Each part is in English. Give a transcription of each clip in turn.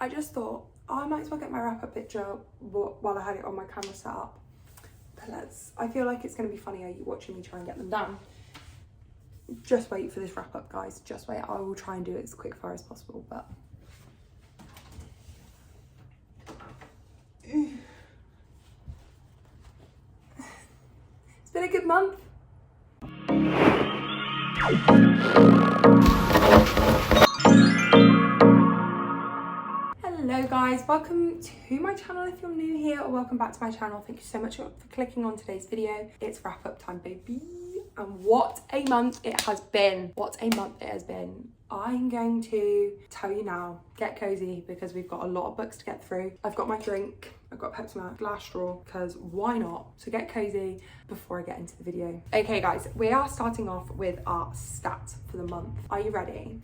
I just thought, I might as well get my wrap-up picture while I had it on my camera set up. But I feel like it's going to be funnier you watching me try and get them done. Just wait for this wrap-up, guys. Just wait. I will try and do it as quick fire as possible, but... It's been a good month. Hello guys, welcome to my channel if you're new here, or welcome back to my channel. Thank you so much for clicking on today's video. It's wrap up time, baby. And what a month it has been. What a month it has been. I'm going to tell you now, get cozy, because we've got a lot of books to get through. I've got my drink, I've got Pepsi Max, glass straw, because why not? So get cozy before I get into the video. Okay guys, we are starting off with our stats for the month. Are you ready?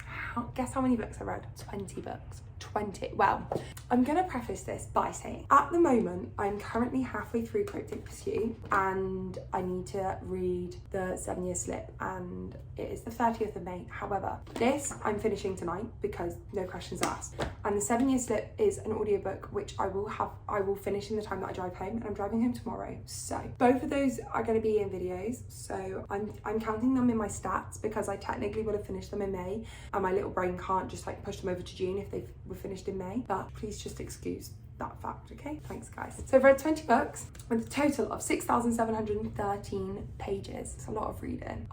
Guess how many books I read? 20 books. 20. Well, I'm gonna preface this by saying at the moment I'm currently halfway through Cryptic Pursuit and I need to read the 7-year slip, and it is the 30th of May. However, this I'm finishing tonight because no questions asked, and the 7-year slip is an audiobook which I will finish in the time that I drive home, and I'm driving home tomorrow, so both of those are going to be in videos. So I'm counting them in my stats because I technically would have finished them in May and my little brain can't just like push them over to June if they were finished in May, but please just excuse that fact, okay? Thanks guys. So I've read 20 books with a total of 6,713 pages. It's a lot of reading.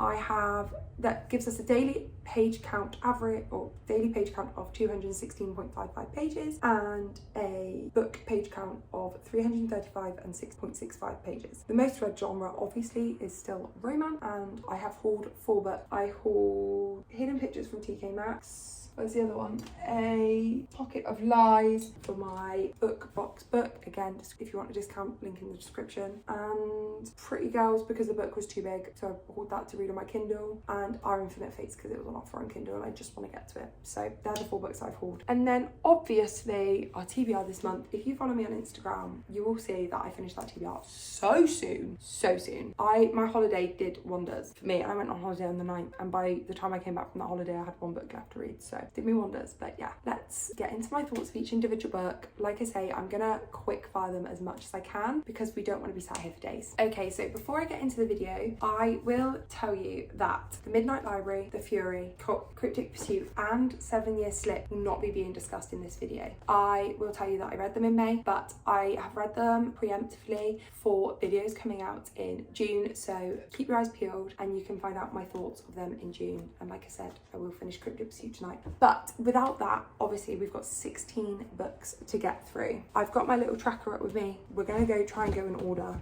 That gives us a daily page count average, or daily page count of 216.55 pages and a book page count of 335 and 6.65 pages. The most read genre obviously is still romance, and I have hauled 4 books. I hauled Hidden Pictures from TK Maxx. Where's the other one? A Pocket of Lies for my book box book. Again, just if you want a discount, link in the description. And Pretty Girls because the book was too big, so I bought that to read on my Kindle. And Our Infinite Fates because it was on offer on Kindle and I just want to get to it. So they're the 4 books I've hauled. And then obviously our TBR this month. If you follow me on Instagram, you will see that I finished that TBR so soon. So soon. My holiday did wonders for me. I went on holiday on the 9th, and by the time I came back from that holiday I had 1 book left to read. So did me wonders. But yeah, let's get into my thoughts of each individual book. Like I say, I'm gonna quick fire them as much as I can because we don't want to be sat here for days. Okay, so before I get into the video, I will tell you that The Midnight Library, The Fury, Cryptic Pursuit and 7-year slip will not be being discussed in this video. I will tell you that I read them in May, but I have read them preemptively for videos coming out in June, so keep your eyes peeled and you can find out my thoughts of them in June. And like I said, I will finish Cryptic Pursuit tonight. But without that, obviously we've got 16 books to get through. I've got my little tracker up with me. We're gonna try and go in order.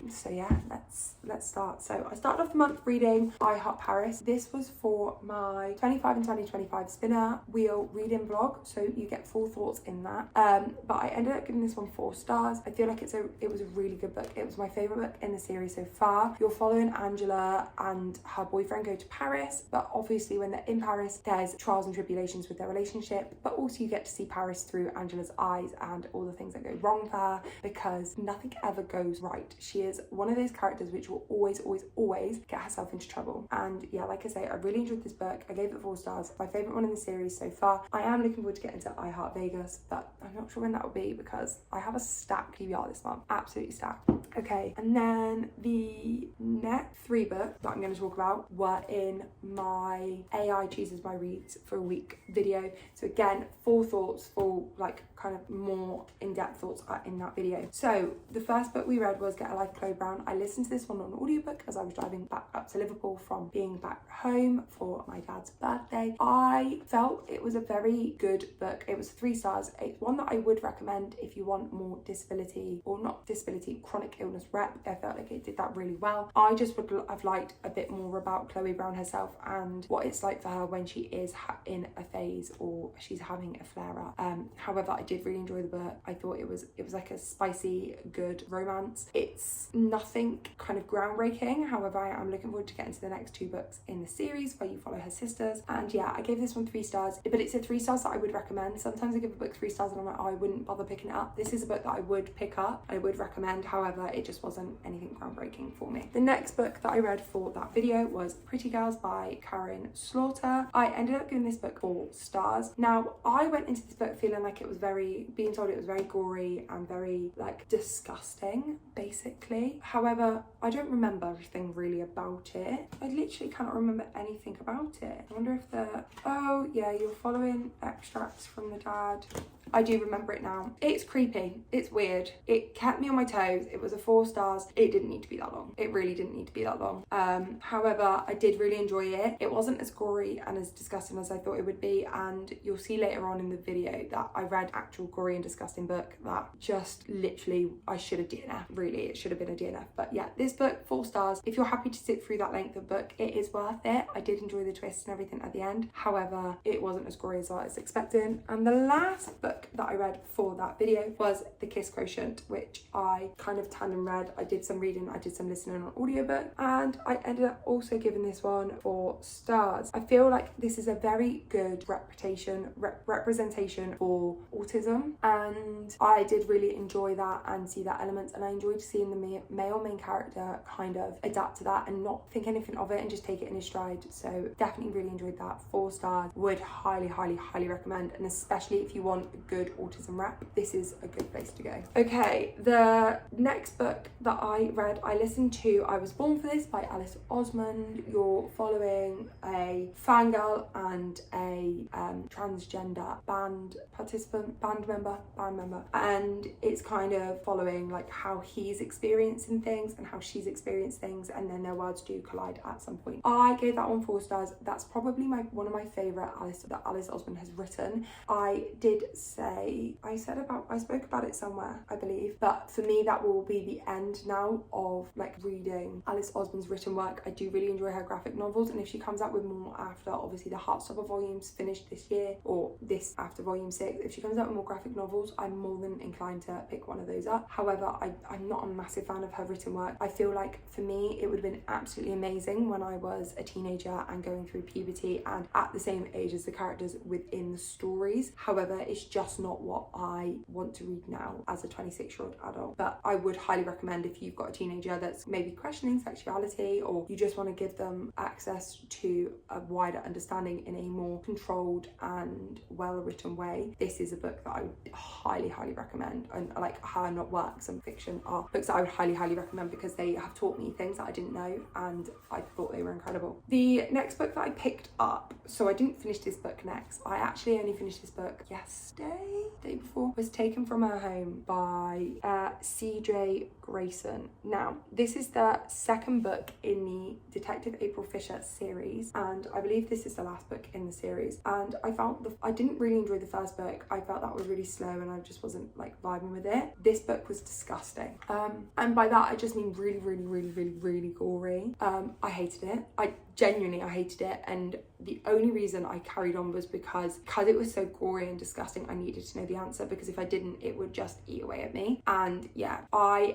So yeah, let's start. So I started off the month reading I Heart Paris. This was for my 25 and 2025 spinner wheel reading vlog, so you get full thoughts in that. But I ended up giving this one 4 stars. I feel like it was a really good book. It was my favorite book in the series so far. You're following Angela and her boyfriend go to Paris, but obviously when they're in Paris there's trials and tribulations with their relationship, but also you get to see Paris through Angela's eyes and all the things that go wrong for her, because nothing ever goes right. She is one of those characters which will always get herself into trouble. And yeah, like I say, I really enjoyed this book. I gave it 4 stars. My favorite one in the series so far. I am looking forward to getting to I Heart Vegas, but I'm not sure when that will be because I have a stacked PBR this month. Absolutely stacked. Okay, and then the next 3 books that I'm going to talk about were in my AI chooses my reads for a week video. So again, 4 thoughts, 4 like kind of more in-depth thoughts are in that video. So the first book we read was Get a Life, Chloe Brown. I listened to this one on audiobook as I was driving back up to Liverpool from being back home for my dad's birthday. I felt it was a very good book. It was 3 stars. It's one that I would recommend if you want more disability, or not disability, chronic illness rep. I felt like it did that really well. I just would have liked a bit more about Chloe Brown herself and what it's like for her when she is in a phase or she's having a flare up. However, I did really enjoy the book. I thought it was like a spicy, good romance. It's nothing kind of groundbreaking. However, I am looking forward to getting to the next 2 books in the series where you follow her sisters. And yeah, I gave this one 3 stars, but it's a 3 stars that I would recommend. Sometimes I give a book 3 stars and I'm like, oh, I wouldn't bother picking it up. This is a book that I would pick up, I would recommend. However, it just wasn't anything groundbreaking for me. The next book that I read for that video was Pretty Girls by Karen Slaughter. I ended up giving this book book 4 stars. Now, I went into this book feeling like it was being told it was very gory and very like disgusting, basically. However, I don't remember everything really about it. I literally cannot remember anything about it. I wonder if oh yeah, you're following extracts from the dad. I do remember it now. It's creepy. It's weird. It kept me on my toes. It was a 4 stars. It didn't need to be that long. It really didn't need to be that long. However, I did really enjoy it. It wasn't as gory and as disgusting as I thought it would be, and you'll see later on in the video that I read actual gory and disgusting book that just literally I should have DNF. Really, it should have been a DNF. But yeah, this book, 4 stars. If you're happy to sit through that length of book, it is worth it. I did enjoy the twists and everything at the end. However, it wasn't as gory as I was expecting. And the last book that I read for that video was The Kiss Quotient, which I kind of tandem read. I did some reading, I did some listening on audiobook, and I ended up also giving this one 4 stars. I feel like this is a very good representation for autism, and I did really enjoy that and see that element, and I enjoyed seeing the male main character kind of adapt to that and not think anything of it and just take it in his stride. So definitely really enjoyed that. 4 stars. Would highly recommend, and especially if you want a good autism rep, this is a good place to go. Okay, the next book that I read, I listened to I Was Born for This by Alice Osmond. You're following a fangirl and a transgender band member, and it's kind of following like how he's experiencing things and how she's experienced things, and then their worlds do collide at some point. I gave that one 4 stars. That's probably one of my favourite that Alice Osmond has written. I spoke about it somewhere, I believe, but for me that will be the end now of like reading Alice Osmond's written work. I do really enjoy her graphic novels, and if she comes out with more after obviously the Heartstopper volumes finished this year, or this after volume 6, if she comes out with more graphic novels, I'm more than inclined to pick one of those up. However, I'm not a massive fan of her written work. I feel like for me it would have been absolutely amazing when I was a teenager and going through puberty and at the same age as the characters within the stories. However, it's just not what I want to read now as a 26-year-old adult. But I would highly recommend, if you've got a teenager that's maybe questioning sexuality, or you just want to give them access to a wider understanding in a more controlled and well-written way, this is a book that I would highly recommend. And like her not works and fiction are books that I would highly recommend because they have taught me things that I didn't know, and I thought they were incredible. The next book that I picked up, so I didn't finish this book next, I actually only finished this book yesterday, day before, was Taken From Her Home by CJ Grayson. Now, this is the second book in the Detective April Fisher series, and I believe this is the last book in the series, and I didn't really enjoy the first book. I felt that was really slow and I just wasn't like vibing with it. This book was disgusting, and by that I just mean really gory. I hated it. I hated it, and the only reason I carried on was because it was so gory and disgusting. I needed to know the answer, because if I didn't, it would just eat away at me. And yeah, I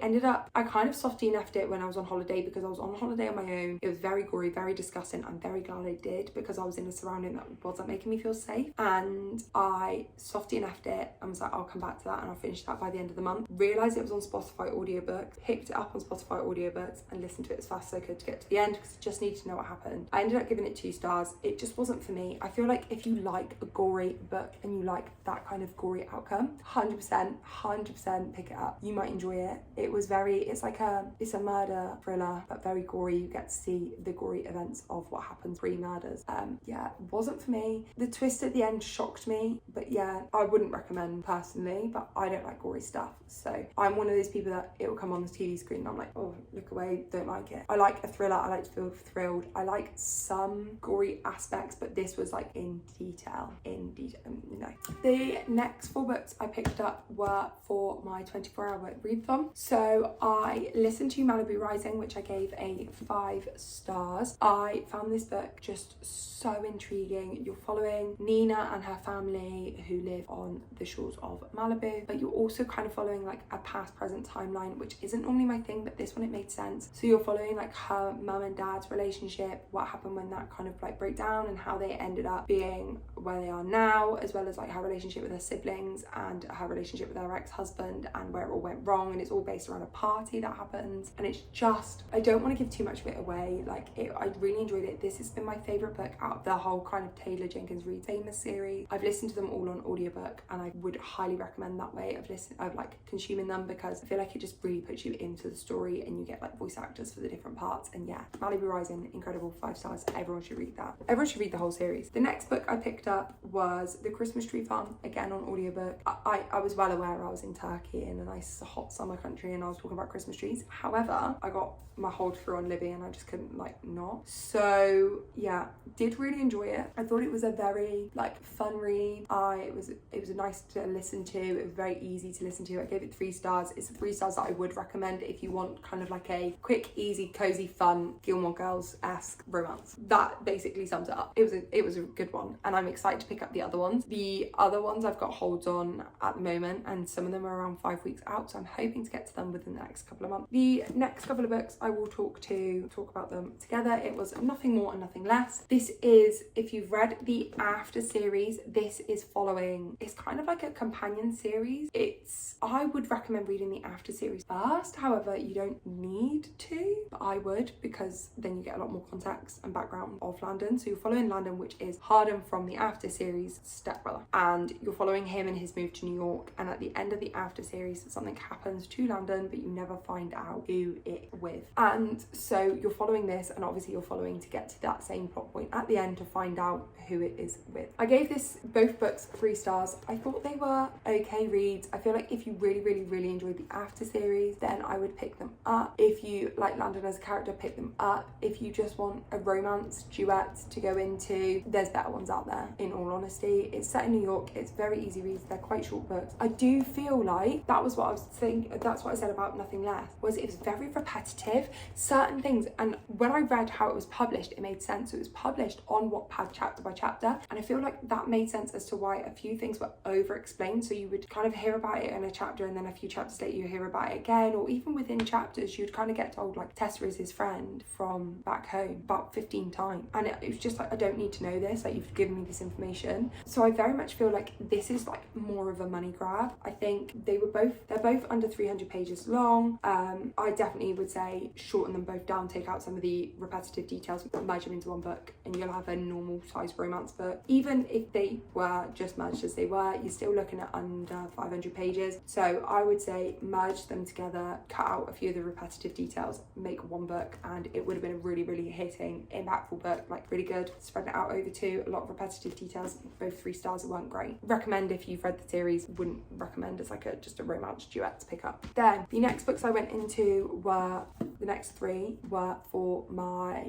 kind of soft DNF'd it when I was on holiday, because I was on holiday on my own. It was very gory, very disgusting. I'm very glad I did, because I was in a surrounding that wasn't making me feel safe, and I soft DNF'd it and was like, I'll come back to that and I'll finish that by the end of the month. Realised it was on Spotify audiobooks, picked it up on Spotify audiobooks and listened to it as fast as I could to get to the end, because I just needed to know what happened. I ended up giving it 2 stars. It just wasn't for me. I feel like if you like a gory book and you like that kind of gory outcome, 100% pick it up. You might enjoy it. It's a murder thriller, but very gory. You get to see the gory events of what happens pre-murders. Yeah, it wasn't for me. The twist at the end shocked me, but yeah, I wouldn't recommend personally, but I don't like gory stuff. So I'm one of those people that it will come on the TV screen and I'm like, oh, look away, don't like it. I like a thriller. I like to feel thrilled. I like some gory aspects, but this was like in detail, no. The next 4 books I picked up were for my 24-hour readathon. So I listened to Malibu Rising, which I gave a 5 stars. I found this book just so intriguing. You're following Nina and her family who live on the shores of Malibu, but you're also kind of following like a past present timeline, which isn't normally my thing, but this one it made sense. So you're following like her mum and dad's relationship, what happened when that kind of like broke down, and how they ended up being where they are now, as well as like her relationship with her siblings and her relationship with her ex-husband and where it all went wrong. And it's all based around a party that happens, and it's just, I don't want to give too much of it away. Like I really enjoyed it. This has been my favorite book out of the whole kind of Taylor Jenkins Reid famous series. I've listened to them all on audiobook, and I would highly recommend that way of like consuming them, because I feel like it just really puts you into the story and you get like voice actors for the different parts. And yeah, Malibu Rising, incredible, 5 stars. Everyone should read that. Everyone should read the whole series. The next book I picked up was The Christmas Tree Farm, again on audiobook. I was well aware I was in Turkey in a nice hot summer country and I was talking about Christmas trees. However, I got my hold through on Libby and I just couldn't like not. So yeah, did really enjoy it. I thought it was a very like fun read. It was nice to listen to. It was very easy to listen to. I gave it 3 stars. It's 3 stars that I would recommend if you want kind of like a quick, easy, cozy, fun Gilmore Girls-esque romance. That basically sums it up. It was a good one, and I'm excited to pick up the other ones. The other ones I've got holds on at the moment, and some of them are around 5 weeks out, so I'm hoping to get to them within the next couple of months. The next couple of books I will talk about them together. It was Nothing More and Nothing Less. This is, if you've read the After series, this is following, it's kind of like a companion series. I would recommend reading the After series first. However, you don't need to, but I would, because then you get a lot more context and background of Landon. So you're following Landon, which is Harden from the After series stepbrother, and you're following him and his move to New York. And at the end of the After series, something happens to Landon, but you never find out who it with. And so you're following this, and obviously you're following to get to that same plot point at the end to find out who it is with. I gave both books 3 stars. I thought they were okay reads. I feel like if you really, really, really enjoyed the After series, then I would pick them up. If you like Landon as a character, pick them up. If you just want a romance duet to go into, there's better ones out there, in all honesty. It's set in New York. It's very easy reads. They're quite short books. I do feel like that was what I was thinking. That's what I said about Nothing Less, was it was very repetitive. Certain things, and when I read how it was published, it made sense. It was published on Wattpad chapter by chapter, and I feel like that made sense as to why a few things were over explained. So you would kind of hear about it in a chapter, and then a few chapters later you hear about it again, or even within chapters you'd kind of get told like Tessa is his friend from back home about 15 times, and it was just like, I don't need to know this, like you've given me this information. So I very much feel like this is like more of a money grab. I think they're both under 300 pages long. I definitely would say shorten them both down, take out some of the repetitive details, merge them into one book, and you'll have a normal size romance book. Even if they were just merged as they were, you're still looking at under 500 pages. So I would say merge them together, cut out a few of the repetitive details, make one book, and it would have been a really, really hitting, impactful book, like really good. Spread it out over 2, a lot of repetitive details, both 3 stars weren't great. Recommend if you've read the series, wouldn't recommend as like just a romance duet to pick up. Then the next books I went into were, the next 3 were for my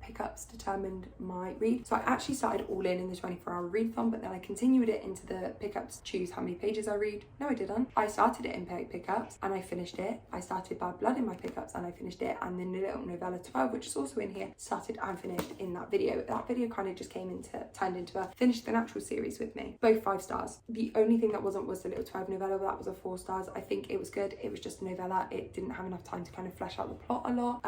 pickups, determined my read. So I actually started all in the 24-hour readathon, but then I continued it into the pickups, choose how many pages I read. No, I didn't. I started it in pickups and I finished it. I started Bad Blood in my pickups and I finished it, and then the Little Novella 12, which is also in here, started and finished in that video. That video kind of just turned into a finish the natural series with me. Both 5 stars. The only thing that wasn't was the Little 12 novella, but that was a 4 stars. I think it was good. It was just a novella. It didn't have enough time to kind of flesh out the plot a lot.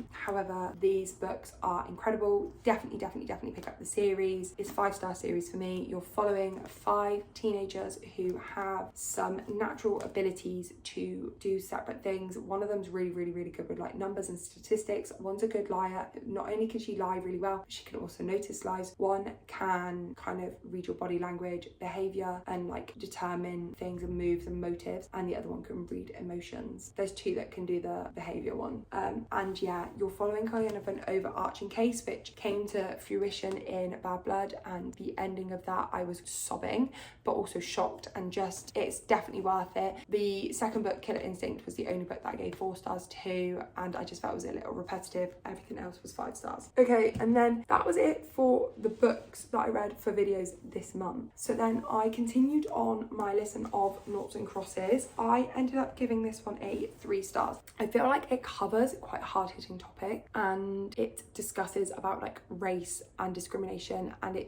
However, these books are incredible. Definitely pick up the series. It's 5-star series for me. You're following 5 teenagers who have some natural abilities to do separate things. One of them's really good with like numbers and statistics. One's a good liar. Not only can she lie really well, she can also notice lies. One can kind of read your body language, behavior, and like determine things and moves and motives, and the other one can read emotions. There's 2 that can do the behavior one. And yeah, you're following kind of an overarching case which came to fruition in Bad Blood, and the ending of that, I was sobbing but also shocked, and just, it's definitely worth it. The second book, Killer Instinct, was the only book that I gave 4 stars to, and I just felt it was a little repetitive. Everything else was 5 stars. Okay, and then that was it for the books that I read for videos this month. So then I continued on my listen of noughts and crosses. I ended up giving this one a 3 stars. I feel like it covers covers, quite a hard-hitting topic, and it discusses about like race and discrimination, and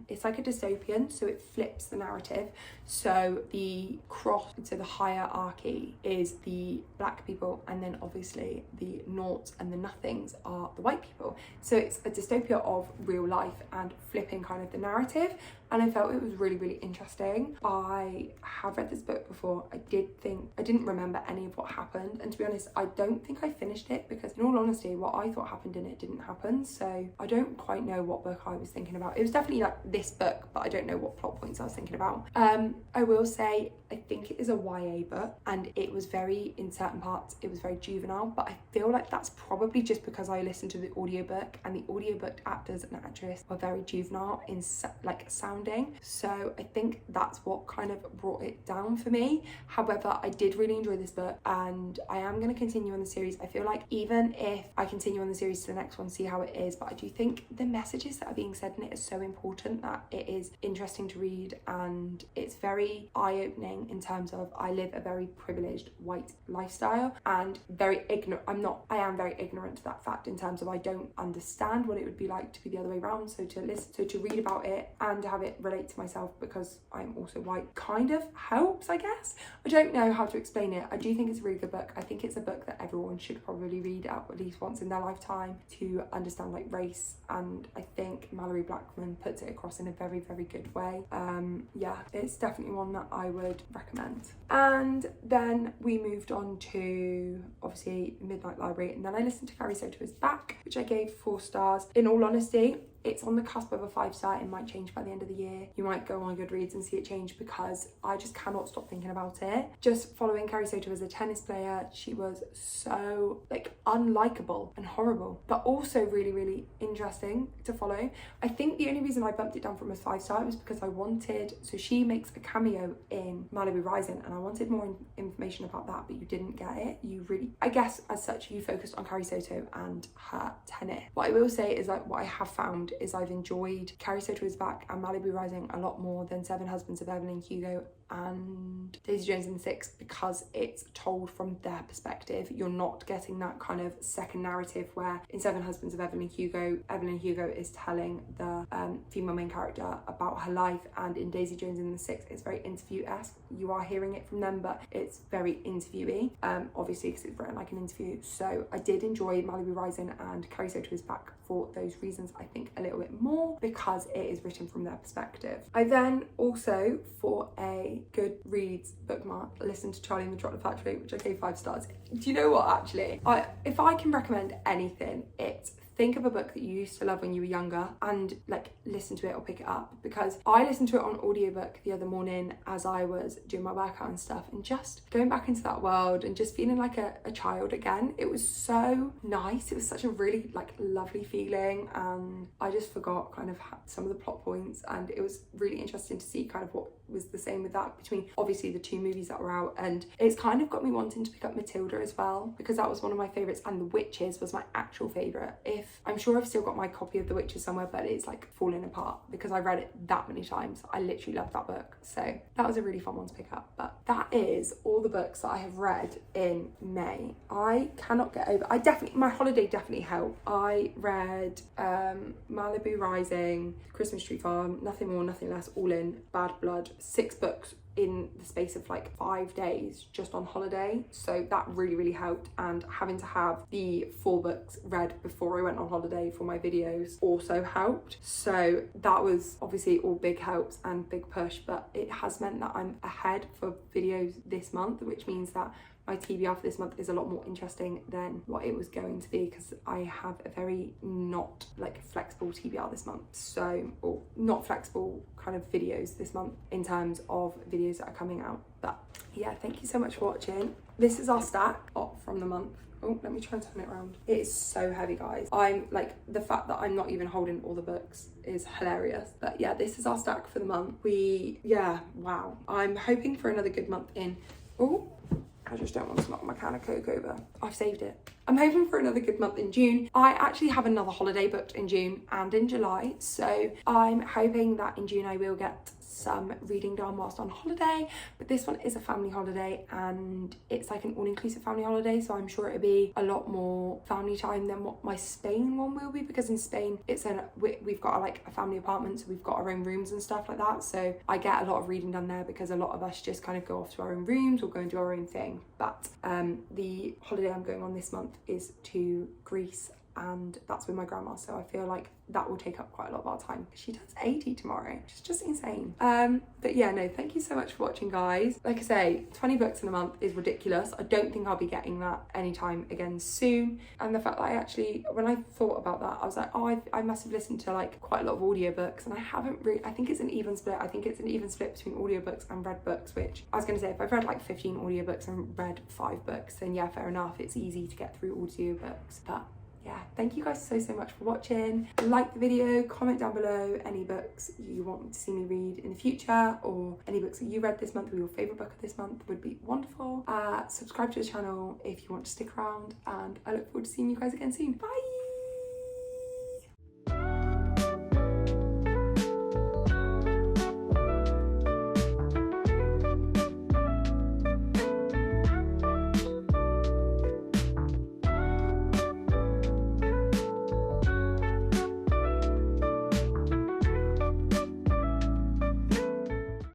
it's like a dystopian, so it flips the narrative. So the hierarchy is the black people, and then obviously the noughts and the nothings are the white people. So it's a dystopia of real life and flipping kind of the narrative, and I felt it was really, really interesting. I have read this book before. I didn't remember any of what happened, and to be honest, I don't think I finished it because, in all honesty, what I thought happened in it didn't happen. So I don't quite know what book I was thinking about. It was definitely like this book, but I don't know what plot points I was thinking about. I will say I think it is a YA book, and it was very, in certain parts, it was very juvenile, but I feel like that's probably just because I listened to the audiobook, and the audiobook actors and actress were very juvenile in like sounding. So I think that's what kind of brought it down for me. However, I did really enjoy this book, and I am going to continue on the series. I feel like even if I continue on the series to the next one, see how it is, but I do think the messages that are being said in it are so important that it is interesting to read, and it's very eye-opening in terms of I live a very privileged white lifestyle and very ignorant. I am very ignorant to that fact in terms of I don't understand what it would be like to be the other way around. So to read about it and have it relate to myself, because I'm also white, kind of helps, I guess. I don't know how to explain it. I do think it's a really good book. I think it's a book that everyone should probably read at least once in their lifetime to understand like race, and I think Mallory Blackman puts it across in a very, very good way. Yeah, it's definitely one that I would recommend. And then we moved on to obviously Midnight Library, and then I listened to Carrie Soto's Back, which I gave 4 stars. In all honesty, it's on the cusp of a 5-star. It might change by the end of the year. You might go on Goodreads and see it change, because I just cannot stop thinking about it. Just following Carrie Soto as a tennis player, she was so like unlikable and horrible, but also really, really interesting to follow. I think the only reason I bumped it down from a 5-star was because so she makes a cameo in Malibu Rising, and I wanted more information about that, but you didn't get it. I guess as such, you focused on Carrie Soto and her tennis. What I will say is like what I have found is I've enjoyed Carrie Soto's Back and Malibu Rising a lot more than Seven Husbands of Evelyn Hugo and Daisy Jones and the Six, because it's told from their perspective. You're not getting that kind of second narrative where in Seven Husbands of Evelyn Hugo is telling the female main character about her life, and in Daisy Jones and the Six it's very interview-esque. You are hearing it from them, but it's very interviewy, obviously because it's written like an interview. So I did enjoy Malibu Rising and Carrie Soto's Back for those reasons, I think a little bit more, because it is written from their perspective. I then also, for a Goodreads bookmark, listened to Charlie and the Chocolate Factory, which I gave 5 stars. Do you know what, actually? If I can recommend anything, it's think of a book that you used to love when you were younger and like listen to it or pick it up, because I listened to it on audiobook the other morning as I was doing my workout and stuff, and just going back into that world and just feeling like a child again. It was so nice. It was such a really like lovely feeling, and I just forgot kind of some of the plot points, and it was really interesting to see kind of what was the same with that between obviously the 2 movies that were out. And it's kind of got me wanting to pick up Matilda as well, because that was one of my favourites, and The Witches was my actual favourite. I'm sure I've still got my copy of The Witches somewhere, but it's like falling apart because I read it that many times. I literally love that book, so that was a really fun one to pick up. But that is all the books that I have read in May. I cannot get over, my holiday definitely helped. I read Malibu Rising, Christmas Tree Farm, Nothing More, Nothing Less, All In, Bad Blood, 6 books in the space of like 5 days just on holiday. So that really, really helped, and having to have the 4 books read before I went on holiday for my videos also helped. So that was obviously all big helps and big push, but it has meant that I'm ahead for videos this month, which means that my TBR for this month is a lot more interesting than what it was going to be, because I have a very not like flexible TBR this month, so, or not flexible kind of videos this month in terms of videos that are coming out. But yeah, thank you so much for watching. This is our stack from the month. Oh, let me try and turn it around. It is so heavy, guys. I'm like, the fact that I'm not even holding all the books is hilarious. But yeah, this is our stack for the month. Wow. I'm hoping for another good month in. Oh, I just don't want to knock my can of Coke over. I've saved it. I'm hoping for another good month in June. I actually have another holiday booked in June and in July, so I'm hoping that in June I will get some reading done whilst on holiday. But this one is a family holiday and it's like an all-inclusive family holiday, so I'm sure it'll be a lot more family time than what my Spain one will be, because in Spain we've got like a family apartment, so we've got our own rooms and stuff like that, so I get a lot of reading done there because a lot of us just kind of go off to our own rooms or go and do our own thing. But the holiday I'm going on this month is to Greece, and that's with my grandma, so I feel like that will take up quite a lot of our time because she turns 80 tomorrow, which is just insane. But yeah, no, thank you so much for watching, guys. Like I say, 20 books in a month is ridiculous. I don't think I'll be getting that anytime again soon. And the fact that I actually, when I thought about that, I was like, oh, I must have listened to like quite a lot of audiobooks, and I haven't really. I think it's an even split. I think it's an even split between audiobooks and read books, which I was going to say, if I've read like 15 audiobooks and read 5 books, then yeah, fair enough, it's easy to get through audiobooks. But yeah, thank you guys so much for watching. Like the video, comment down below any books you want to see me read in the future, or any books that you read this month or your favourite book of this month would be wonderful. Subscribe to the channel if you want to stick around, and I look forward to seeing you guys again soon. Bye!